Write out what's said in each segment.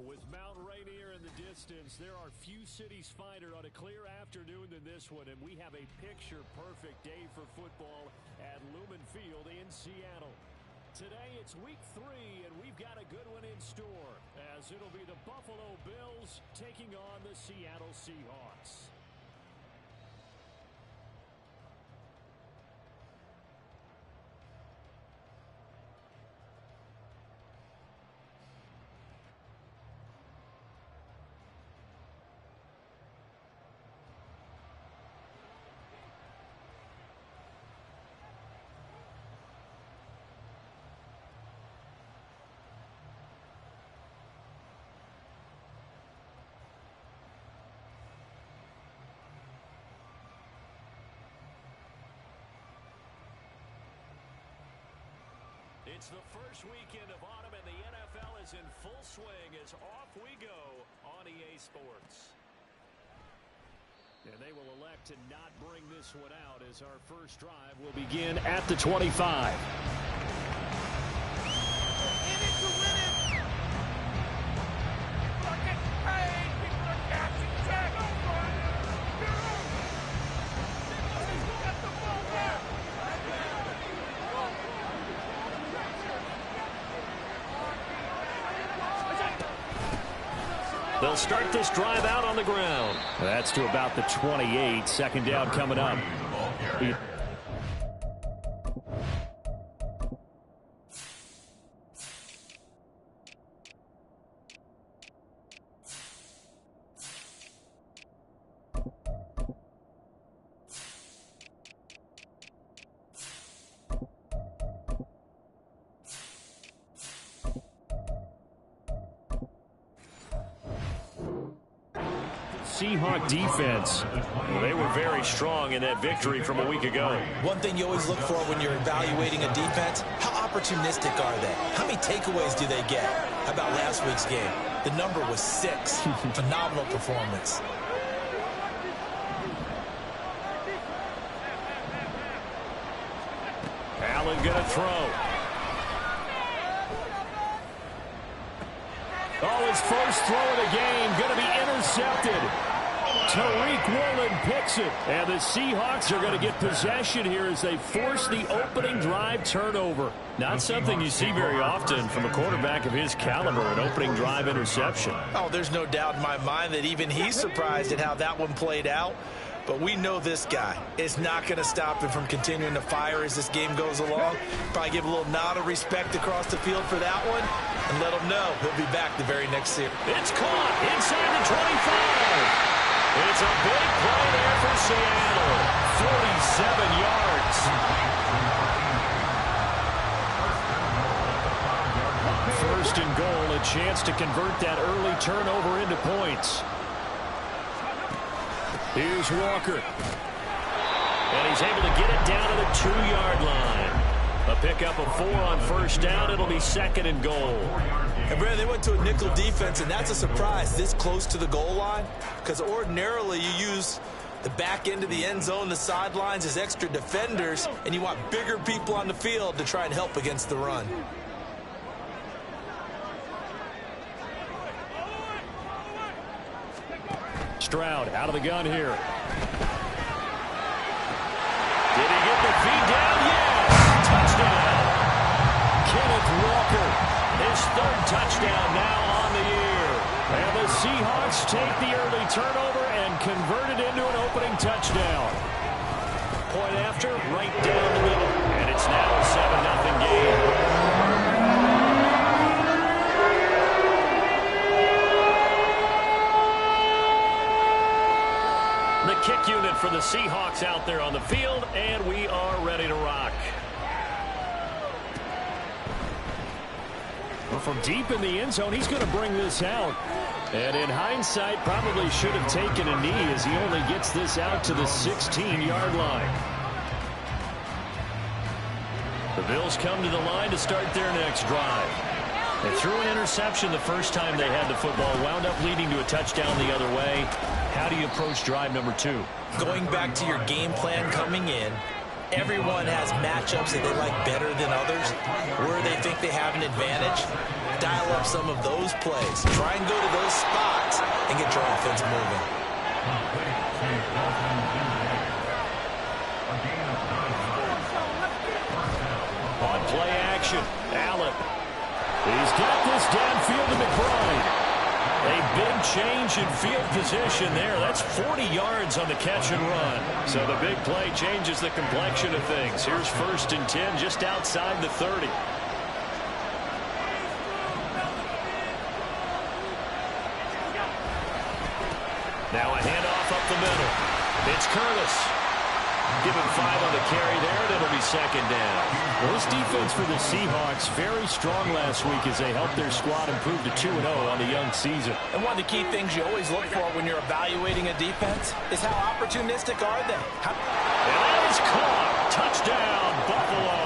With Mount Rainier in the distance, there are few cities finer on a clear afternoon than this one, and we have a picture-perfect day for football at Lumen Field in Seattle. Today it's week 3, and we've got a good one in store, as it'll be the Buffalo Bills taking on the Seattle Seahawks. It's the first weekend of autumn, and the NFL is in full swing as off we go on EA Sports. And they will elect to not bring this one out as our first drive will begin at the 25. In it to win it. People are getting paid. People are catching checks. Get the ball back. They'll start this drive out on the ground. That's to about the 28. Second down coming up. Seahawk defense, they were very strong in that victory from a week ago. One thing you always look for when you're evaluating a defense, how opportunistic are they? How many takeaways do they get? How about last week's game? The number was 6. Phenomenal performance. Allen gonna throw. Oh, his first throw of the game gonna be intercepted. Tariq Woolen picks it, and the Seahawks are going to get possession here as they force the opening drive turnover. Not something you see very often from a quarterback of his caliber, an opening drive interception. Oh, there's no doubt in my mind that even he's surprised at how that one played out. But we know this guy is not going to stop him from continuing to fire as this game goes along. Probably give a little nod of respect across the field for that one and let him know he'll be back the very next series. It's caught inside the 25. It's a big play there for Seattle. 47 yards. First and goal, a chance to convert that early turnover into points. Here's Walker. And he's able to get it down to the 2-yard line. A pickup of 4 on first down. It'll be second and goal. And Brandon, they went to a nickel defense, and that's a surprise this close to the goal line, because ordinarily you use the back end of the end zone, the sidelines as extra defenders, and you want bigger people on the field to try and help against the run. Stroud out of the gun here. Did he get the feed down? Yes! Touchdown! Kenneth Walker, his 3rd touchdown now on the year. And the Seahawks take the early turnover and convert it into an opening touchdown. Point after, right down the middle. And it's now a 7-0 game. The kick unit for the Seahawks out there on the field, and we are ready to rock. Well, from deep in the end zone, he's going to bring this out. And in hindsight, probably should have taken a knee as he only gets this out to the 16-yard line. The Bills come to the line to start their next drive. They threw an interception the first time they had the football, wound up leading to a touchdown the other way. How do you approach drive number 2? Going back to your game plan coming in Everyone has matchups that they like better than others, where they think they have an advantage. Dial up some of those plays. Try and go to those spots and get your offense moving. On play action, Allen. He's got this downfield to McBride. A big change in field position there. That's 40 yards on the catch and run. So the big play changes the complexion of things. Here's 1st and 10 just outside the 30. Now a handoff up the middle. It's Curtis. Give him 5 on the carry there, and it'll be 2nd down. Well, this defense for the Seahawks very strong last week as they helped their squad improve to 2-0 on the young season. And one of the key things you always look for when you're evaluating a defense is how opportunistic are they? And that is caught. Touchdown, Buffalo.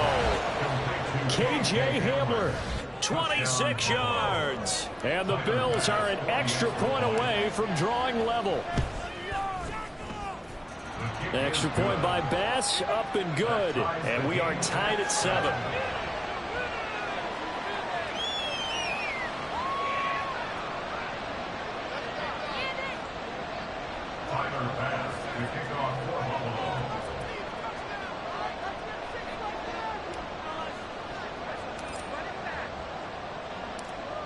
K.J. Hamler. 26 yards. And the Bills are an extra point away from drawing level. Extra point by Bass, up and good. And we are tied at 7.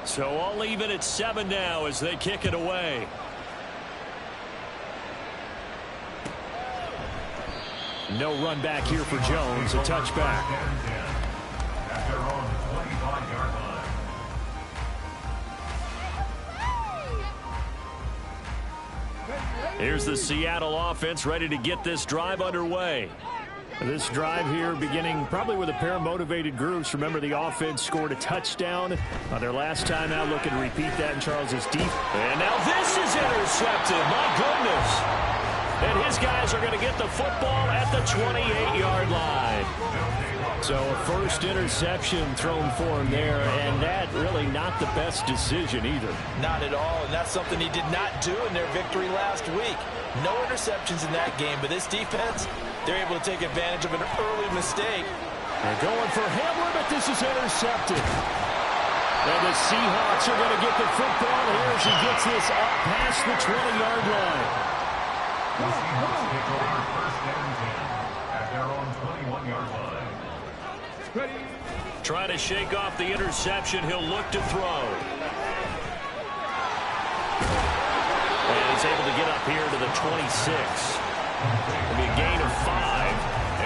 So all even at 7 now as they kick it away. No run back here for Jones. A touchback. Here's the Seattle offense ready to get this drive underway. This drive here beginning probably with a pair of motivated groups. Remember, the offense scored a touchdown on their last time out. Looking to repeat that in Charles's deep. And now this is intercepted. My goodness. And his guys are going to get the football at the 28-yard line. So a first interception thrown for him there, and that really not the best decision either. Not at all, and that's something he did not do in their victory last week. No interceptions in that game, but this defense, they're able to take advantage of an early mistake. They're going for Hamler, but this is intercepted. And the Seahawks are going to get the football here as he gets this up past the 20-yard line. The Seahawks take over 1st and 10 at their own 21-yard line. Ready. Trying to shake off the interception. He'll look to throw. And he's able to get up here to the 26. It'll be a gain of 5,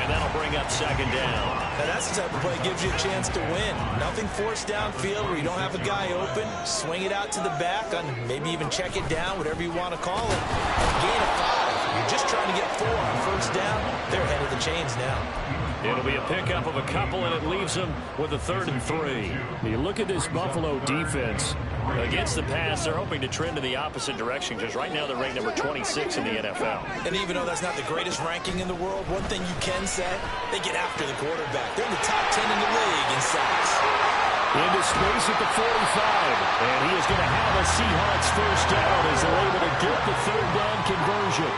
and that'll bring up 2nd down. Now that's the type of play that gives you a chance to win. Nothing forced downfield where you don't have a guy open. Swing it out to the back, on maybe even check it down, whatever you want to call it. A gain of 5. You're just trying to get 4 on 1st down. They're ahead of the chains now. It'll be a pickup of a couple, and it leaves them with a 3rd and 3. You look at this Buffalo defense. Against the pass, they're hoping to trend in the opposite direction because right now they're ranked number 26 in the NFL. And even though that's not the greatest ranking in the world, one thing you can say, they get after the quarterback. They're in the top 10 in the league in sacks. Into space at the 45. And he is going to have a Seahawks 1st down as they're able to get the 3rd down conversion.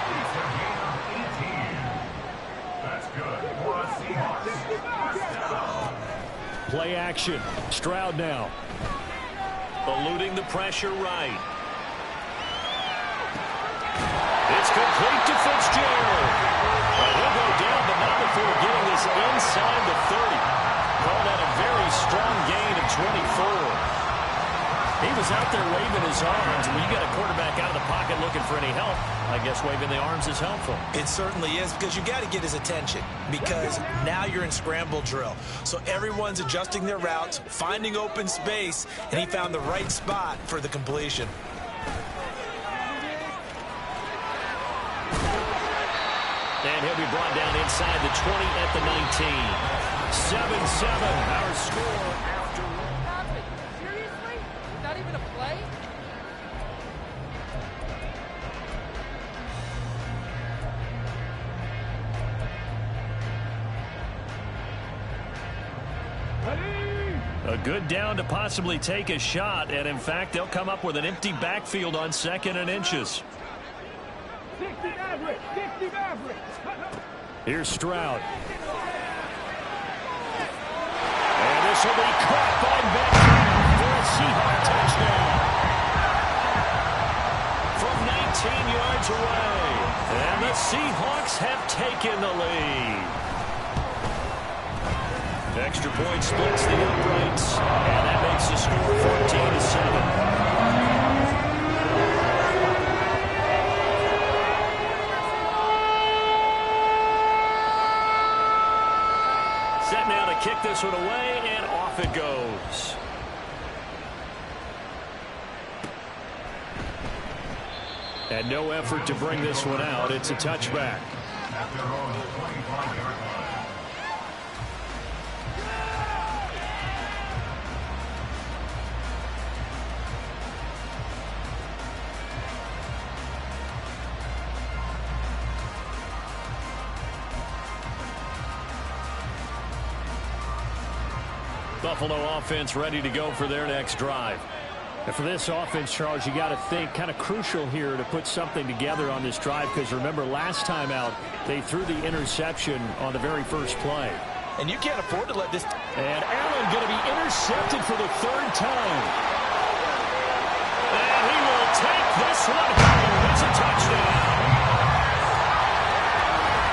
That's good for a Seahawks. Play action. Stroud now. Eluding the pressure right. It's complete to Fitzgerald. Well, he'll go down, but not before getting this inside the 30. Called that a very strong gain of 24. He was out there waving his arms. When you got a quarterback out of the pocket looking for any help, I guess waving the arms is helpful. It certainly is, because you got to get his attention, because now you're in scramble drill. So everyone's adjusting their routes, finding open space, and he found the right spot for the completion. And he'll be brought down inside the 20 at the 19. 7-7, our score after. Seriously? Not even a play? A good down to possibly take a shot, and in fact, they'll come up with an empty backfield on 2nd and inches. 60 average, 60 average. Here's Stroud. This will be caught by Metcalf for a Seahawks touchdown. From 19 yards away. And the Seahawks have taken the lead. Extra point splits the uprights. And that makes the score 14-7. Set now to kick this one away, and off it goes. And no effort to bring this one out. It's a touchback. At their own 25-yard line. Buffalo offense ready to go for their next drive. And for this offense, Charles, you got to think kind of crucial here to put something together on this drive, because remember last time out they threw the interception on the very first play. And you can't afford to let this. And Allen going to be intercepted for the third time. And he will take this one home. It's a touchdown.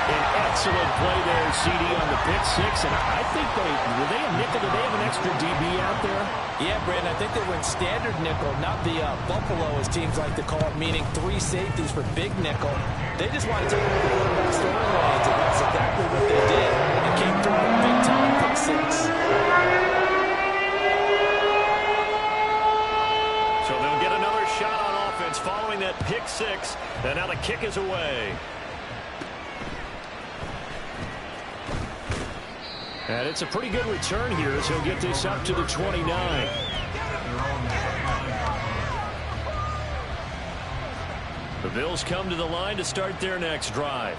An excellent play there, CD, on the pick six. And I think were they a nickel? Did they have an extra DB out there? Yeah, Brandon, I think they went standard nickel, not the Buffalo, as teams like to call it, meaning 3 safeties for big nickel. They just want to take over the quarterback's throwing lanes, and that's exactly what they did. It came through a big-time pick six. So they'll get another shot on offense following that pick six. And now the kick is away. And it's a pretty good return here as he'll get this up to the 29. The Bills come to the line to start their next drive.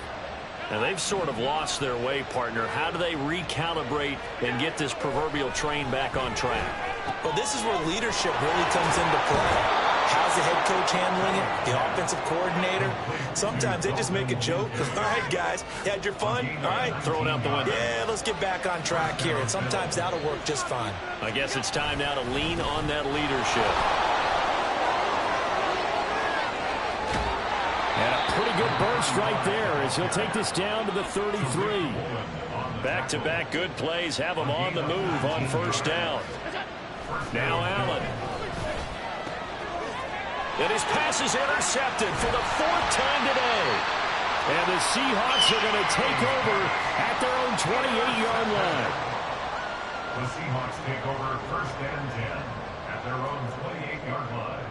And they've sort of lost their way, partner. How do they recalibrate and get this proverbial train back on track? Well, this is where leadership really comes into play. How's the head coach handling it? The offensive coordinator? Sometimes they just make a joke. All right, guys, you had your fun? All right. Throw it out the window. Yeah, let's get back on track here. And sometimes that'll work just fine. I guess it's time now to lean on that leadership. And a pretty good burst right there as he'll take this down to the 33. Back-to-back good plays have him on the move on first down. Now Allen. And his pass is intercepted for the 4th time today. And the Seahawks are going to take over at their own 28-yard line. The Seahawks take over 1st and 10 at their own 28-yard line.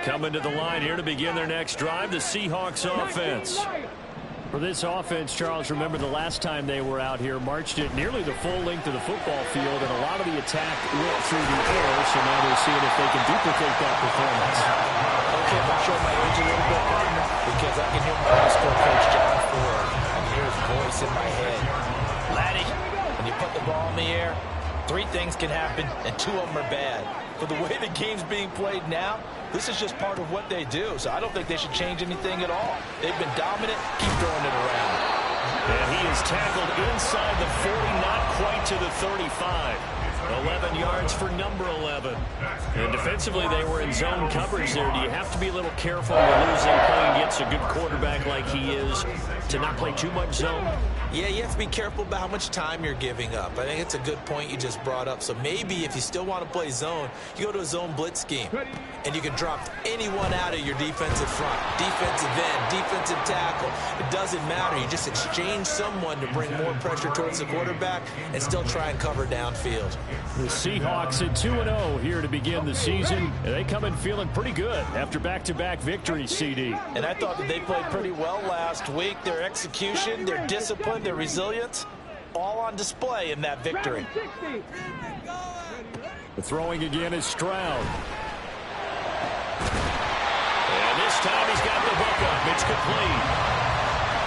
Coming to the line here to begin their next drive, the Seahawks offense. For this offense, Charles, remember the last time they were out here, marched it nearly the full length of the football field, and a lot of the attack went through the air, so now they're seeing if they can duplicate that performance. Okay, if I show my age a little bit, partner, because I can hear my high school coach, John Ford, and hear his voice in my head. Laddie, when you put the ball in the air, 3 things can happen, and 2 of them are bad. For the way the game's being played now, this is just part of what they do, so I don't think they should change anything at all. They've been dominant. Keep throwing it around. And he is tackled inside the 40, not quite to the 35. 11 yards for number 11. And defensively, they were in zone coverage there. Do you have to be a little careful when you're losing playing against a good quarterback like he is to not play too much zone? Yeah, you have to be careful about how much time you're giving up. I think it's a good point you just brought up. So maybe if you still want to play zone, you go to a zone blitz scheme. And you can drop anyone out of your defensive front. Defensive end, defensive tackle. It doesn't matter. You just exchange someone to bring more pressure towards the quarterback and still try and cover downfield. The Seahawks at 2-0 here to begin the season. And they come in feeling pretty good after back-to-back victories, CD. And I thought that they played pretty well last week. Their execution, their discipline, their resilience, all on display in that victory. The throwing again is Stroud. And this time he's got the hook up. It's complete.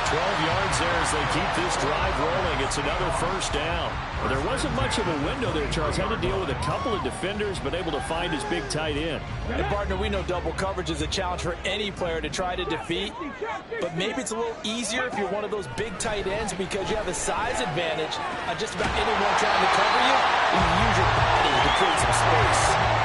12 yards there as they keep this drive rolling. It's another first down. Well, there wasn't much of a window there. Charles had to deal with a couple of defenders, but able to find his big tight end. And partner, we know double coverage is a challenge for any player to try to defeat, but maybe it's a little easier if you're one of those big tight ends because you have a size advantage on just about anyone trying to cover you, and you use your body to create some space.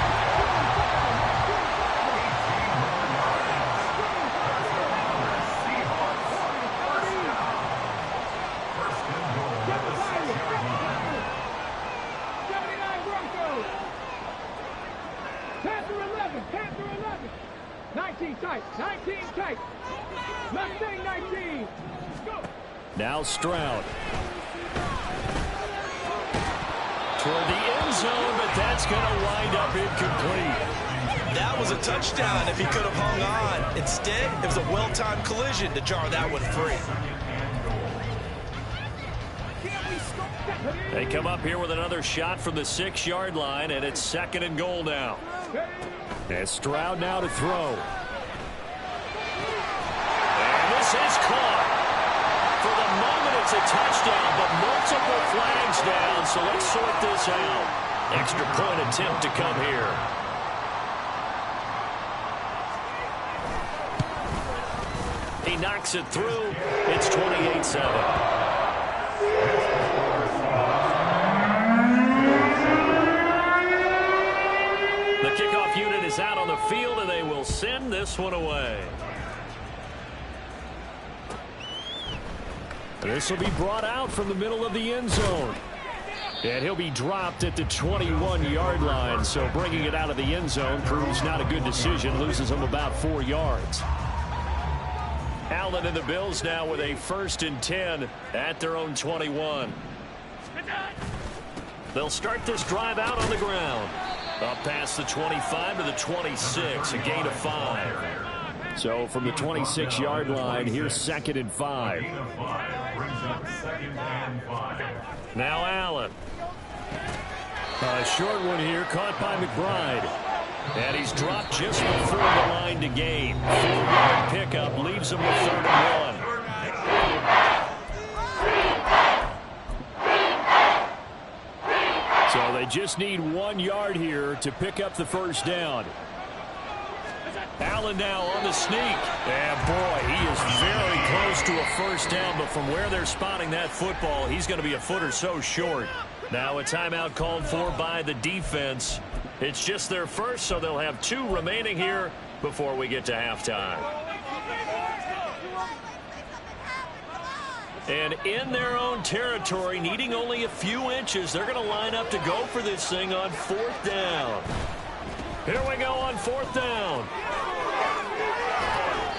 Now Stroud. Toward the end zone, but that's going to wind up incomplete. That was a touchdown if he could have hung on. Instead, it was a well-timed collision to jar that one free. They come up here with another shot from the 6-yard line, and it's 2nd and goal now. And Stroud now to throw. And this is caught. For the moment, it's a touchdown, but multiple flags down, so let's sort this out. Extra point attempt to come here. He knocks it through. It's 28-7. The kickoff unit is out on the field, and they will send this one away. This will be brought out from the middle of the end zone. And he'll be dropped at the 21-yard line. So bringing it out of the end zone proves not a good decision. Loses him about 4 yards. Allen and the Bills now with a 1st and 10 at their own 21. They'll start this drive out on the ground. Up past the 25 to the 26. A gain of 5. So from the 26-yard line, here's 2nd and 5. Now Allen. A short one here, caught by McBride. And he's dropped just before the line to gain. 4-yard pickup leaves him with 3rd and 1. So they just need 1 yard here to pick up the first down. Allen now on the sneak. And boy, he is very close to a first down, but from where they're spotting that football, he's going to be a foot or so short. Now a timeout called for by the defense. It's just their first, so they'll have 2 remaining here before we get to halftime. And in their own territory, needing only a few inches, they're going to line up to go for this thing on 4th down. Here we go on 4th down.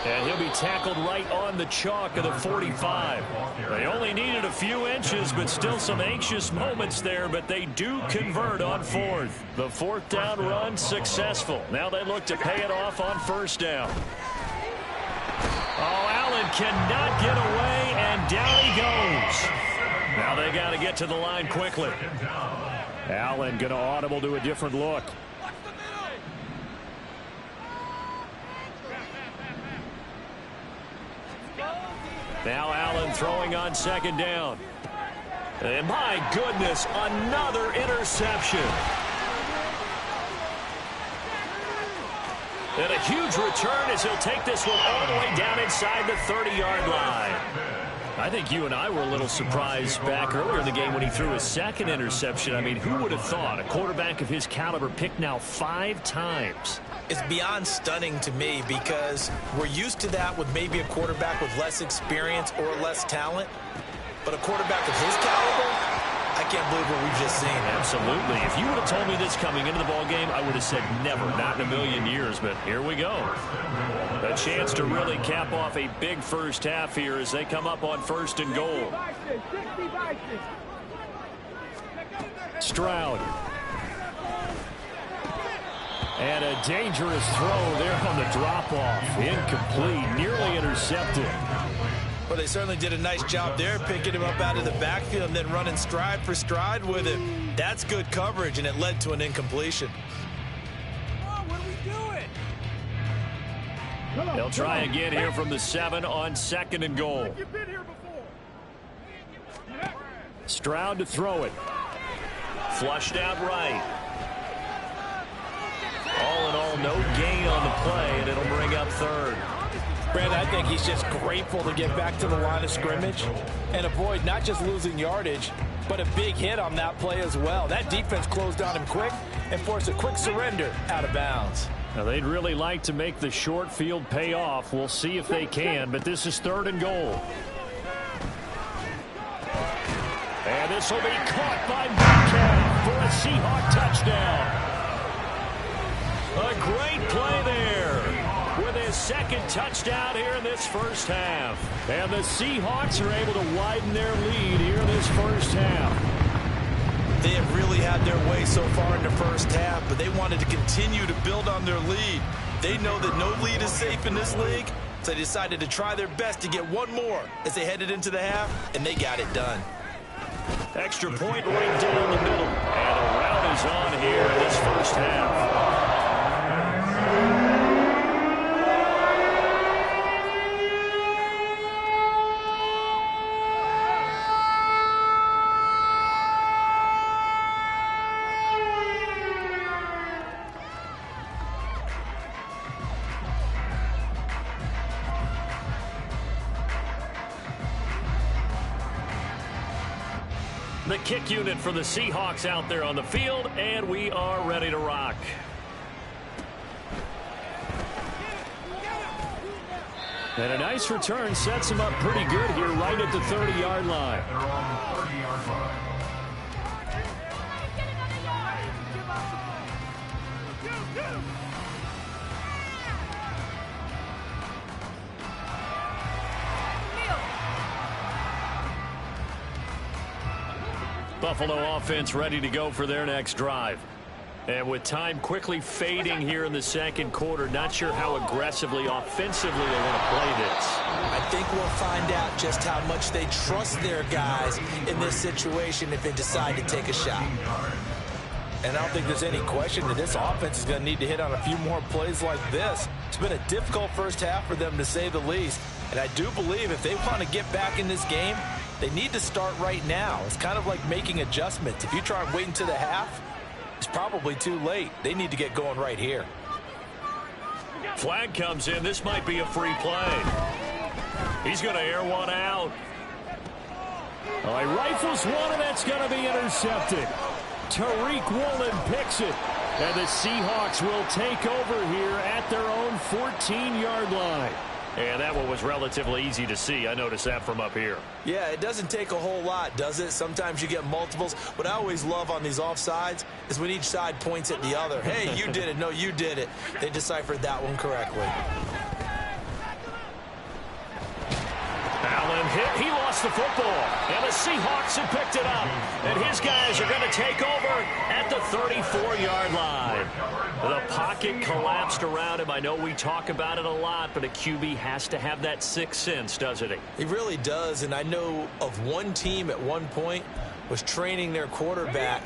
And he'll be tackled right on the chalk of the 45. They only needed a few inches, but still some anxious moments there, but they do convert on 4th. The 4th down run successful. Now they look to pay it off on 1st down. Oh, Allen cannot get away, and down he goes. Now they got to get to the line quickly. Allen going to audible to a different look. Now Allen throwing on 2nd down. And my goodness, another interception. And a huge return as he'll take this one all the way down inside the 30-yard line. I think you and I were a little surprised back earlier in the game when he threw his 2nd interception. I mean, who would have thought a quarterback of his caliber picked now 5 times? It's beyond stunning to me because we're used to that with maybe a quarterback with less experience or less talent. But a quarterback of his caliber, I can't believe what we've just seen. Absolutely. If you would have told me this coming into the ballgame, I would have said never, not in a million years. But here we go. A chance to really cap off a big first half here as they come up on 1st and goal. Stroud. And a dangerous throw there on the drop-off. Incomplete, nearly intercepted. Well, they certainly did a nice job there, picking him up out of the backfield and then running stride for stride with him. That's good coverage, and it led to an incompletion. Come on, what are we doing? They'll try again here from the 7 on 2nd and goal. Stroud to throw it. Flushed out right. All in all, no gain on the play, and it'll bring up 3rd. Brad, I think he's just grateful to get back to the line of scrimmage and avoid not just losing yardage, but a big hit on that play as well. That defense closed on him quick and forced a quick surrender out of bounds. Now, they'd really like to make the short field pay off. We'll see if they can, but this is 3rd and goal. And this will be caught by Metcalf for a Seahawk touchdown. A great play there with his 2nd touchdown here in this first half. And the Seahawks are able to widen their lead here in this first half. They have really had their way so far in the first half, but they wanted to continue to build on their lead. They know that no lead is safe in this league, so they decided to try their best to get one more as they headed into the half, and they got it done. Extra point right down the middle. And a rout is on here in this first half. The kick unit for the Seahawks out there on the field, and we are ready to rock. And a nice return sets him up pretty good here right at the 30-yard line. They're on the 30-yard line. Buffalo offense ready to go for their next drive. And with time quickly fading here in the 2nd quarter, not sure how aggressively, offensively they want to play this. I think we'll find out just how much they trust their guys in this situation if they decide to take a shot. And I don't think there's any question that this offense is going to need to hit on a few more plays like this. It's been a difficult first half for them, to say the least. And I do believe if they want to get back in this game, they need to start right now. It's kind of like making adjustments. If you try and wait until the half, it's probably too late. They need to get going right here. Flag comes in. This might be a free play. He's going to air one out. Oh, he rifles one, and that's going to be intercepted. Tariq Woolen picks it. And the Seahawks will take over here at their own 14-yard line. And that one was relatively easy to see. I noticed that from up here. Yeah, it doesn't take a whole lot, does it? Sometimes you get multiples. What I always love on these offsides is when each side points at the other. Hey, you did it. No, you did it. They deciphered that one correctly. Allen hit. He lost the football. And the Seahawks have picked it up. And his guys are going to take over at the 34-yard line. The pocket collapsed around him. I know we talk about it a lot, but a QB has to have that sixth sense, doesn't he? He really does, and I know of one team at one point was training their quarterback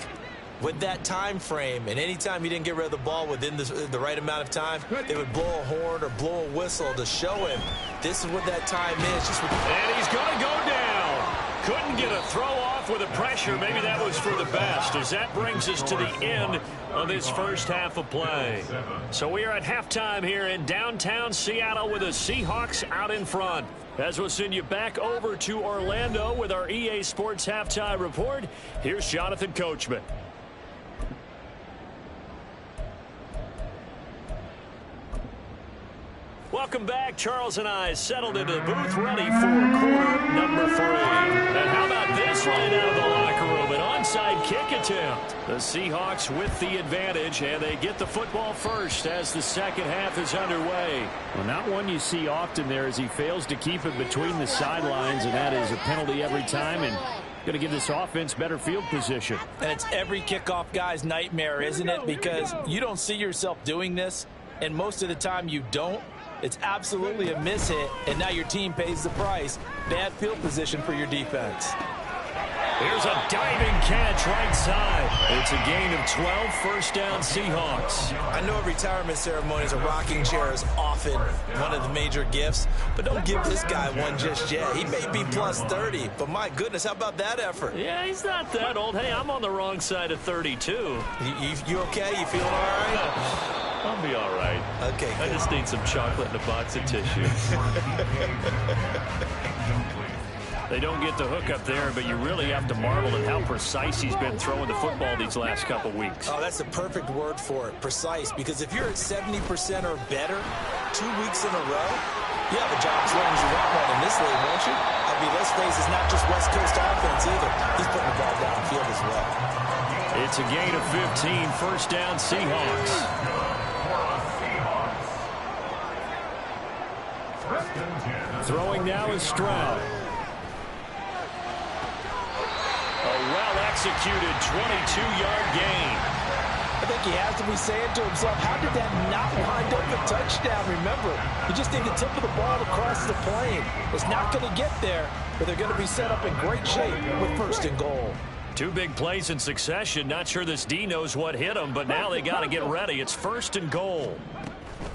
with that time frame, and anytime he didn't get rid of the ball within the right amount of time, they would blow a horn or blow a whistle to show him this is what that time is. And he's going to go down. Couldn't get a throw off with the pressure. Maybe that was for the best, as that brings us to the end of this first half of play. So we are at halftime here in downtown Seattle with the Seahawks out in front. As we'll send you back over to Orlando with our EA Sports Halftime Report, here's Jonathan Coachman. Welcome back. Charles and I settled into the booth, ready for quarter number 3. And how about this right out of the locker room? An onside kick attempt. The Seahawks with the advantage, and they get the football first as the second half is underway. Well, not one you see often there, as he fails to keep it between the sidelines, and that is a penalty every time, and going to give this offense better field position. And it's every kickoff guy's nightmare, isn't it? Because you don't see yourself doing this, and most of the time you don't. It's absolutely a miss hit, and now your team pays the price. Bad field position for your defense. Here's a diving catch right side. It's a gain of 12, first down Seahawks. I know at retirement ceremonies a rocking chair is often one of the major gifts, but don't give this guy one just yet. He may be plus 30, but my goodness, how about that effort? Yeah, he's not that old. Hey, I'm on the wrong side of 32. You okay? You feeling all right? I'll be all right. Okay, I just need some chocolate and a box of tissue. They don't get the hook up there, but you really have to marvel at how precise he's been throwing the football these last couple weeks. Oh, that's the perfect word for it, precise, because if you're at 70% or better 2 weeks in a row, you have a job as long as you want one in this league, won't you? I mean, let's face it, it's not just West Coast offense either. He's putting the ball downfield as well. It's a gain of 15, first down Seahawks. Throwing now is Stroud. A well-executed 22-yard gain. I think he has to be saying to himself, how did that not wind up a touchdown? Remember, you just need the tip of the ball across the plane. It's not going to get there, but they're going to be set up in great shape with first and goal. Two big plays in succession. Not sure this D knows what hit him, but now they got to get ready. It's first and goal.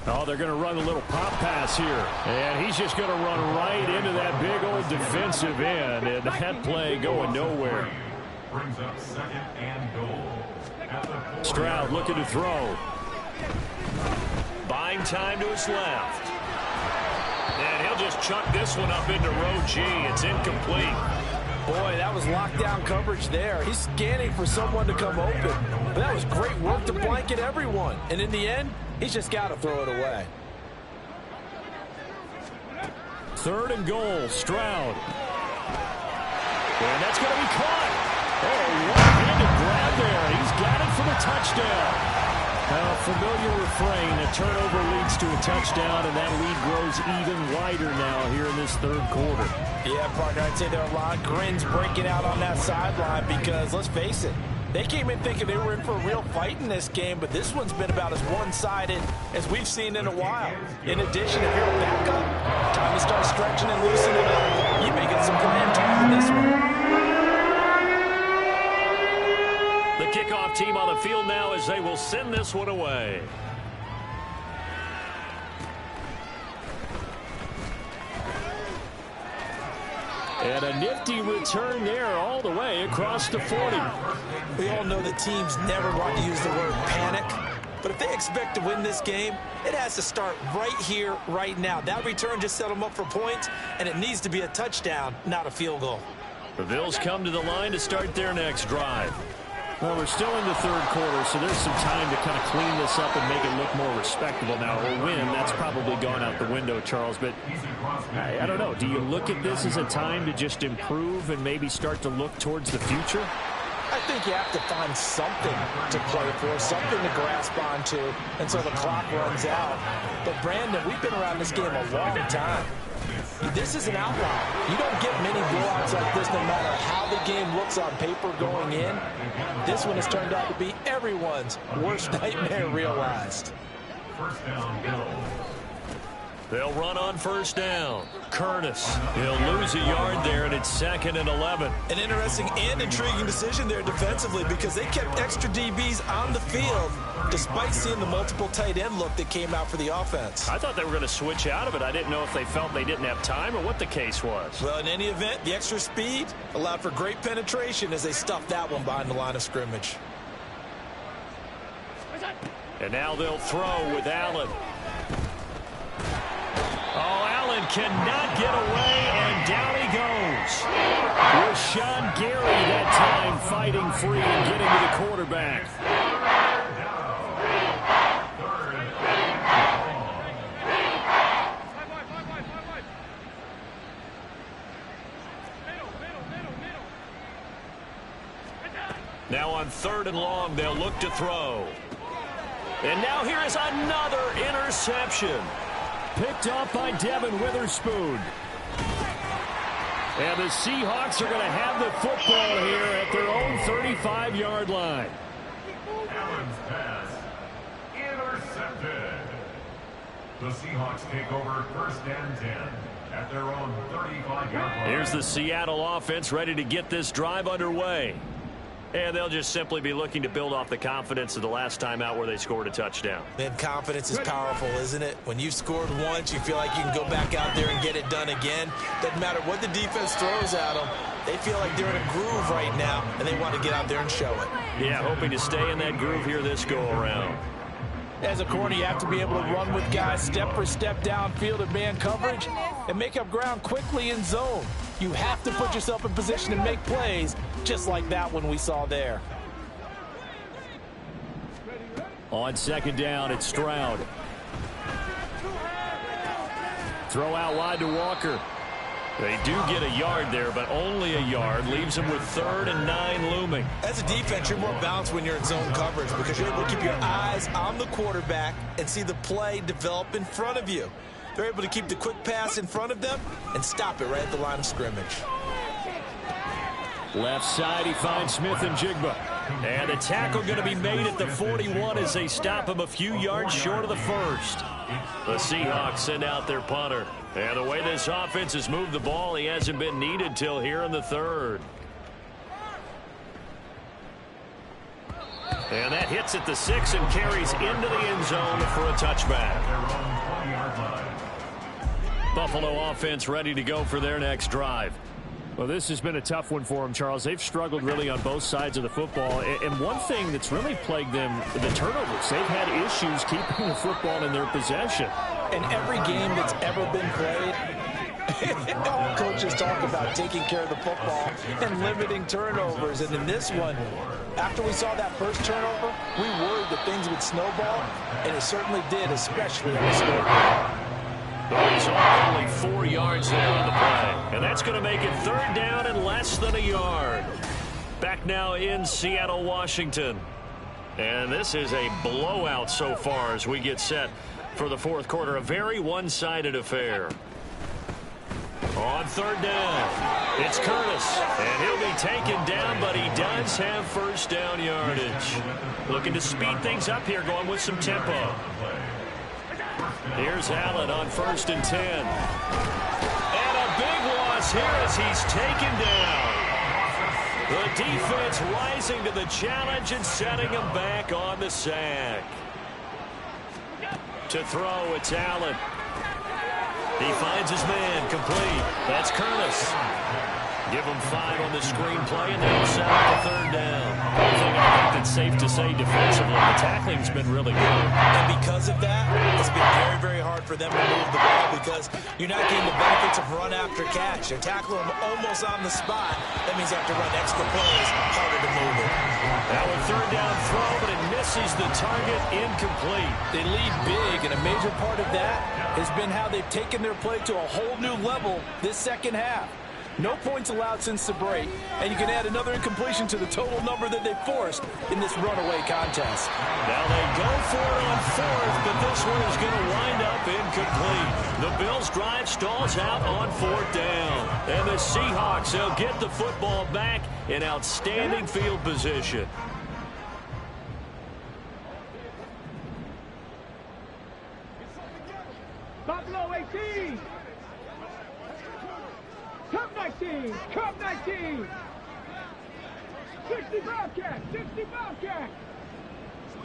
Oh, they're going to run a little pop pass here. And he's just going to run right into that big old defensive end. And that play going nowhere. Brings up second and goal. Stroud looking to throw. Buying time to his left. And he'll just chuck this one up into row G. It's incomplete. Boy, that was lockdown coverage there. He's scanning for someone to come open. But that was great work to blanket everyone. And in the end, he's just got to throw it away. Third and goal, Stroud. And that's going to be caught. Oh, one-handed grab there. He's got it for the touchdown. A familiar refrain, a turnover leads to a touchdown, and that lead grows even wider now here in this third quarter. Yeah, partner, I'd say there are a lot of grins breaking out on that sideline because, let's face it, they came in thinking they were in for a real fight in this game, but this one's been about as one-sided as we've seen in a while. In addition, if you're a backup, time to start stretching and loosening up. You may get some playing time in this one. The kickoff team on the field now as they will send this one away. And a nifty return there all the way across the 40. We all know that teams never want to use the word panic, but if they expect to win this game, it has to start right here, right now. That return just set them up for points, and it needs to be a touchdown, not a field goal. The Bills come to the line to start their next drive. Well, we're still in the third quarter, so there's some time to kind of clean this up and make it look more respectable. Now, a win, that's probably gone out the window, Charles, but I don't know. Do you look at this as a time to just improve and maybe start to look towards the future? I think you have to find something to play for, something to grasp onto until the clock runs out. But, Brandon, we've been around this game a long time. This is an outlier. You don't get many blowouts like this no matter how the game looks on paper going in. This one has turned out to be everyone's worst nightmare realized. First down, go. They'll run on first down. Curtis, he'll lose a yard there, and it's second and 11. An interesting and intriguing decision there defensively because they kept extra DBs on the field despite seeing the multiple tight end look that came out for the offense. I thought they were going to switch out of it. I didn't know if they felt they didn't have time or what the case was. Well, in any event, the extra speed allowed for great penetration as they stuffed that one behind the line of scrimmage. And now they'll throw with Allen. Oh, Allen cannot get away, and down he goes. Rashawn Gary that time fighting free and getting to the quarterback. Now on third and long, they'll look to throw. And now here is another interception. Picked off by Devin Witherspoon. And the Seahawks are going to have the football here at their own 35-yard line. Allen's pass intercepted. The Seahawks take over first and 10 at their own 35-yard line. Here's the Seattle offense ready to get this drive underway. And they'll just simply be looking to build off the confidence of the last time out where they scored a touchdown. Man, confidence is powerful, isn't it? When you've scored once, you feel like you can go back out there and get it done again. Doesn't matter what the defense throws at them. They feel like they're in a groove right now, and they want to get out there and show it. Yeah, hoping to stay in that groove here this go-around. As a corner, you have to be able to run with guys step for step downfield in man coverage and make up ground quickly in zone. You have to put yourself in position to make plays, just like that one we saw there. On second down, it's Stroud. Throw out wide to Walker. They do get a yard there, but only a yard. Leaves them with 3rd and 9 looming. As a defense, you're more balanced when you're in zone coverage because you're able to keep your eyes on the quarterback and see the play develop in front of you. They're able to keep the quick pass in front of them and stop it right at the line of scrimmage. Left side, he finds Smith and Jigba. And the tackle going to be made at the 41 as they stop him a few yards short of the first. The Seahawks send out their punter. And the way this offense has moved the ball, he hasn't been needed till here in the 3rd. And that hits at the 6 and carries into the end zone for a touchback. Buffalo offense ready to go for their next drive. Well, this has been a tough one for them, Charles. They've struggled really on both sides of the football. And one thing that's really plagued them, the turnovers. They've had issues keeping the football in their possession. In every game that's ever been played, all coaches talk about taking care of the football and limiting turnovers. And in this one, after we saw that first turnover, we worried that things would snowball, and it certainly did, especially on the scoreboard. He's only 4 yards there on the play. And that's going to make it 3rd down and less than a yard. Back now in Seattle, Washington. And this is a blowout so far as we get set for the 4th quarter. A very one-sided affair. On 3rd down, it's Curtis. And he'll be taken down, but he does have first down yardage. Looking to speed things up here, going with some tempo. Here's Allen on 1st and 10. And a big loss here as he's taken down. The defense rising to the challenge and setting him back on the sack. To throw, it's Allen. He finds his man, complete. That's Curtis. Give him 5 on the screenplay, and they'll set up the 3rd down. One thing I think that's safe to say defensively, the tackling's been really good. And because of that, it's been very, very hard for them to move the ball because you're not getting the benefits of run after catch. They're tackling them almost on the spot. That means you have to run extra plays, harder to move it. Now a 3rd down throw, but it misses the target, incomplete. They lead big, and a major part of that has been how they've taken their play to a whole new level this second half. No points allowed since the break, and you can add another incompletion to the total number that they forced in this runaway contest. Now they go for it on 4th, but this one is going to wind up incomplete. The Bills' drive stalls out on 4th down. And the Seahawks, they'll get the football back in outstanding field position. Buffalo 18. Cup 19. Cup 19. 60 Bobcats. 60 Bobcats.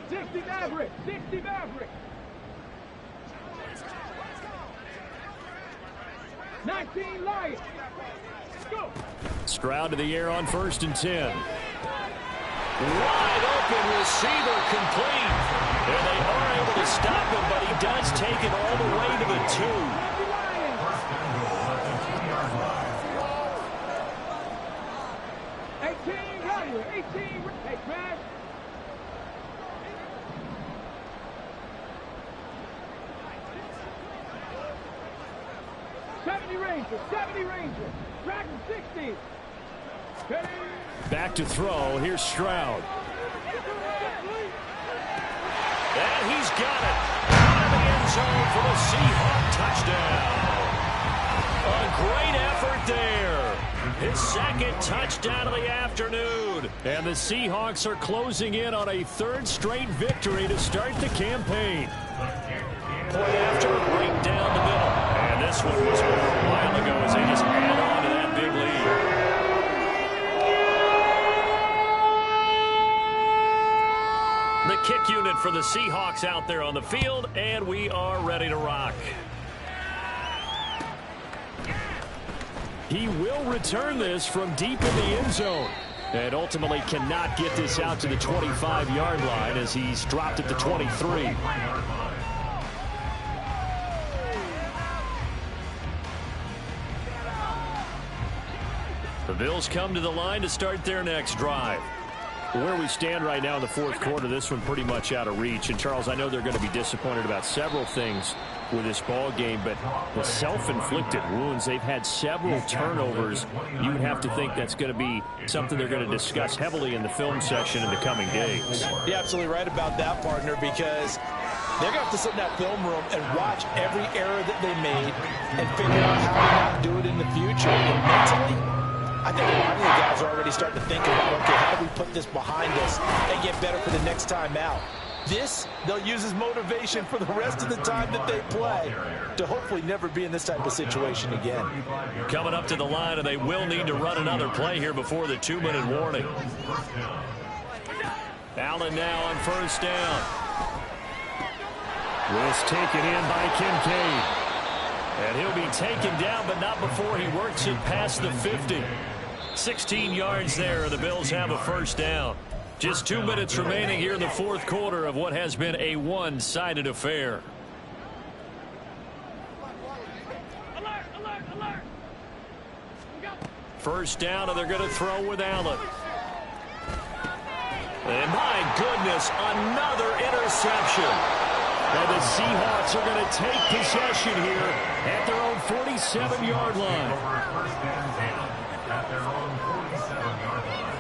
60 Maverick. 60 Maverick. 19 Lions. Go. Stroud to the air on 1st and 10. Wide open receiver, complete. And they are able to stop him, but he does take it all the way to the 2. 18, hey, Brad. Seventy Rangers. Dragon 60. Back to throw. Here's Stroud. And he's got it. Out of the end zone for the Seahawk touchdown. A great effort there. His 2nd touchdown of the afternoon. And the Seahawks are closing in on a 3rd straight victory to start the campaign. Play after, right down the middle. And this one was over wide for the Seahawks out there on the field, and we are ready to rock. He will return this from deep in the end zone. And ultimately cannot get this out to the 25-yard line as he's dropped at the 23. The Bills come to the line to start their next drive. Where we stand right now in the fourth quarter, this one pretty much out of reach. And, Charles, I know they're going to be disappointed about several things with this ball game, but the self-inflicted wounds, they've had several turnovers. You would have to think that's going to be something they're going to discuss heavily in the film section in the coming days. You're absolutely right about that, partner, because they're going to have to sit in that film room and watch every error that they made and figure out how to not do it in the future. And mentally, I think a lot of the guys are already starting to think about, okay, how do we put this behind us and get better for the next time out? This, they'll use as motivation for the rest of the time that they play to hopefully never be in this type of situation again. Coming up to the line, and they will need to run another play here before the 2-minute warning. Allen now on first down. Was taken in by Kincaid. And he'll be taken down, but not before he works it past the 50. 16 yards there, and the Bills have a first down. Just 2 minutes remaining here in the fourth quarter of what has been a one-sided affair. Alert, alert, alert. First down, and they're going to throw with Allen. And my goodness, another interception. And the Seahawks are going to take possession here at their own 47-yard line. At their own 47-yard line.